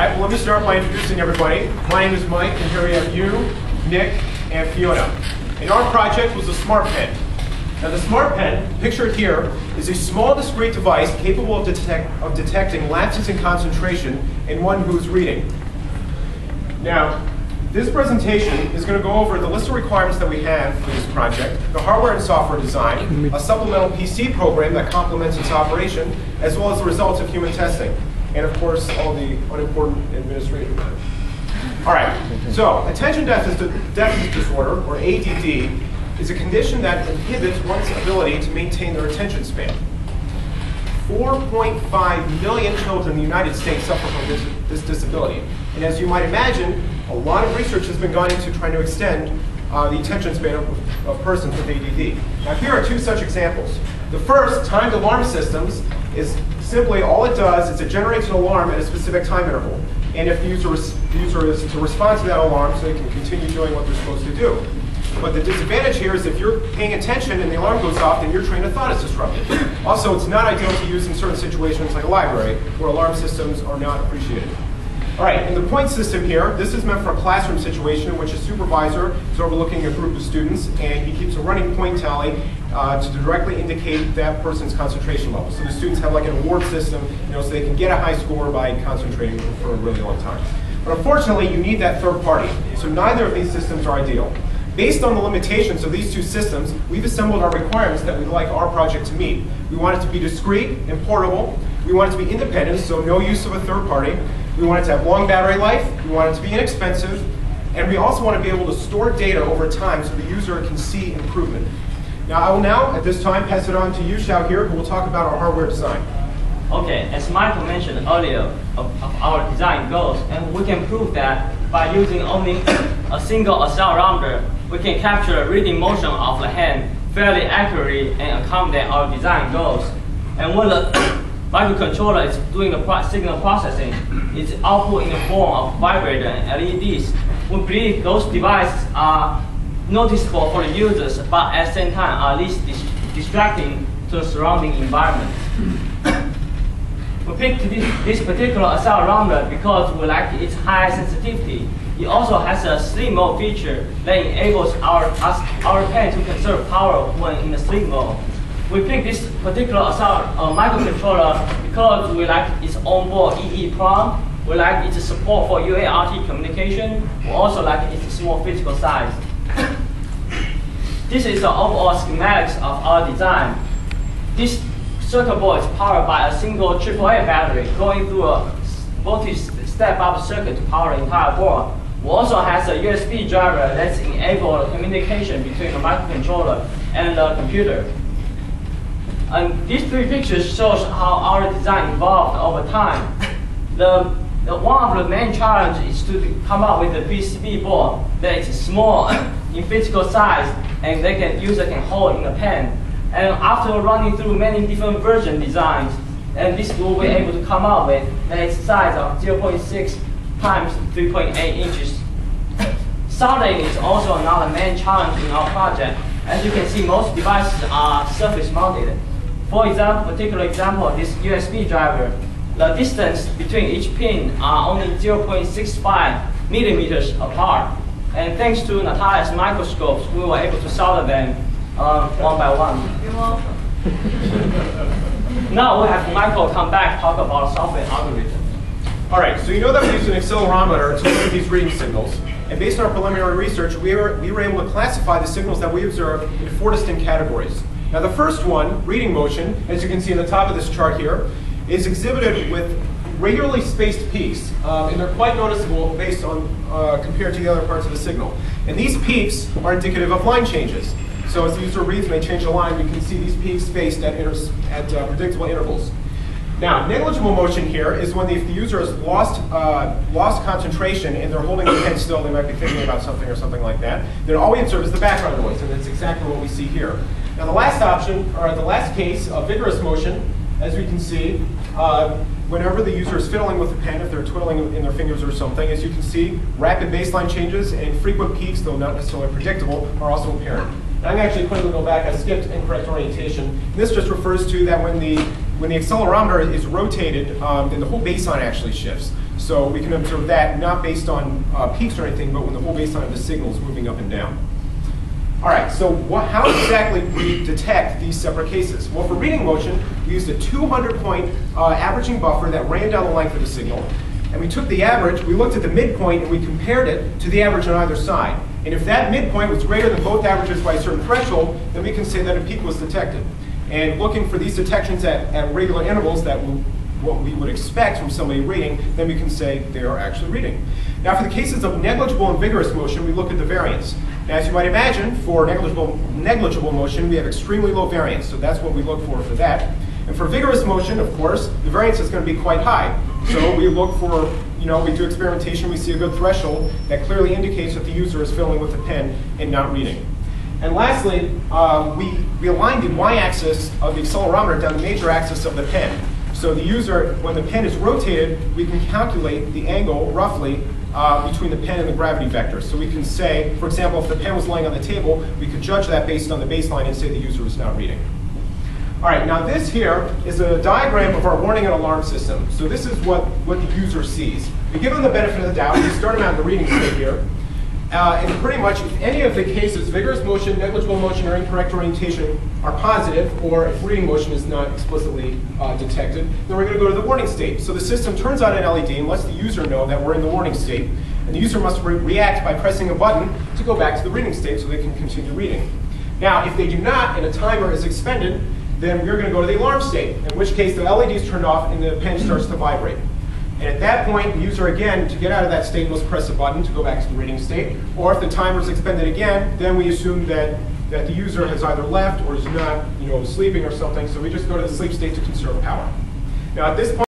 right, well, let me start by introducing everybody. My name is Mike, and here we have you, Nick, and Fiona. And our project was a smart pen. Now, the smart pen, pictured here, is a small, discrete device capable of detecting lapses in concentration in one who's reading. Now, this presentation is going to go over the list of requirements that we have for this project, the hardware and software design, a supplemental PC program that complements its operation, as well as the results of human testing, and of course, all the unimportant administrative matters. All right, so attention deficit disorder, or ADD, is a condition that inhibits one's ability to maintain their attention span. 4.5 million children in the United States suffer from this disability. And as you might imagine, a lot of research has been gone into trying to extend the attention span of persons with ADD. Now, here are two such examples. The first, timed alarm systems, is simply all it does is it generates an alarm at a specific time interval. And if the user is to respond to that alarm, so they can continue doing what they're supposed to do. But the disadvantage here is if you're paying attention and the alarm goes off, then your train of thought is disrupted. Also, it's not ideal to use in certain situations like a library, where alarm systems are not appreciated. All right, in the point system here, this is meant for a classroom situation in which a supervisor is overlooking a group of students, and he keeps a running point tally to directly indicate that person's concentration level. So the students have like an award system, so they can get a high score by concentrating for a really long time. But unfortunately, you need that third party. So neither of these systems are ideal. Based on the limitations of these two systems, we've assembled our requirements that we'd like our project to meet. We want it to be discrete and portable. We want it to be independent, so no use of a third party. We want it to have long battery life. We want it to be inexpensive. And we also want to be able to store data over time so the user can see improvement. Now, I will now, at this time, pass it on to you, Shao, here, who will talk about our hardware design. Okay, as Michael mentioned earlier of our design goals, and we can prove that by using only a single accelerometer, we can capture the reading motion of the hand fairly accurately and accommodate our design goals. And when the microcontroller is doing the signal processing, it's output in the form of vibrator and LEDs. We believe those devices are noticeable for the users, but at the same time are least distracting to the surrounding environment. We picked this particular accelerometer because we like its high sensitivity. It also has a sleep mode feature that enables our pen to conserve power when in the sleep mode. We picked this particular microcontroller because we like its onboard EEPROM. We like its support for UART communication. We also like its small physical size. This is the overall schematics of our design. This circuit board is powered by a single AAA battery going through a multi-step up circuit to power the entire board. We also has a USB driver that enables communication between the microcontroller and the computer. And these three pictures shows how our design evolved over time. One of the main challenges is to come up with a PCB board that is small in physical size and user can hold in a pen. And after running through many different version designs, and this will be able to come up with its size of 0.6 times 3.8 inches. Soldering is also another main challenge in our project. As you can see, most devices are surface mounted. For example, particular example, this USB driver, the distance between each pin are only 0.65 millimeters apart. And thanks to Natalia's microscopes, we were able to solder them one by one. You're welcome. Now we have Michael come back talk about software algorithm. All right, so you know that we use an accelerometer to look at these reading signals. And based on our preliminary research, we were able to classify the signals that we observed in 4 distinct categories. Now, the first one, reading motion, as you can see on the top of this chart here, is exhibited with regularly spaced peaks, and they're quite noticeable based on compared to the other parts of the signal. And these peaks are indicative of line changes. So as the user reads and they change the line, you can see these peaks spaced at predictable intervals. Now, negligible motion here is when if the user has lost concentration and they're holding the pen still, they might be thinking about something or something like that. Then all we observe is the background noise, and that's exactly what we see here. Now, the last option, or the last case of vigorous motion, as we can see, whenever the user is fiddling with the pen, if they're twiddling in their fingers or something, as you can see, rapid baseline changes and frequent peaks, though not necessarily predictable, are also apparent. And I'm actually quickly go back. I skipped incorrect orientation. This just refers to that when the when the accelerometer is rotated, then the whole baseline actually shifts. So we can observe that not based on peaks or anything, but when the whole baseline of the signal is moving up and down. All right, so how exactly do we detect these separate cases? Well, for reading motion, we used a 200-point averaging buffer that ran down the length of the signal. And we took the average, we looked at the midpoint, and we compared it to the average on either side. And if that midpoint was greater than both averages by a certain threshold, then we can say that a peak was detected. And looking for these detections at regular intervals that what we would expect from somebody reading, then we can say they are actually reading. Now, for the cases of negligible and vigorous motion, we look at the variance. Now, as you might imagine, for negligible motion, we have extremely low variance, so that's what we look for that. And for vigorous motion, of course, the variance is going to be quite high. So we look for, we do experimentation, we see a good threshold that clearly indicates that the user is filling with the pen and not reading. And lastly, we align the y-axis of the accelerometer down the major axis of the pen. So the user, when the pen is rotated, we can calculate the angle roughly between the pen and the gravity vector. So we can say, for example, if the pen was lying on the table, we could judge that based on the baseline and say the user is not reading. All right, now this here is a diagram of our warning and alarm system. So this is what the user sees. We give them the benefit of the doubt. We start them out in the reading state here. And pretty much if any of the cases, vigorous motion, negligible motion, or incorrect orientation are positive, or if reading motion is not explicitly detected, then we're going to go to the warning state. So the system turns on an LED and lets the user know that we're in the warning state. And the user must react by pressing a button to go back to the reading state so they can continue reading. Now, if they do not and a timer is expended, then we're going to go to the alarm state, in which case the LED is turned off and the pen starts to vibrate. And at that point, the user, again, to get out of that state, must press a button to go back to the reading state. Or if the timer is expended again, then we assume that the user has either left or is not sleeping or something. So we just go to the sleep state to conserve power. Now at this point,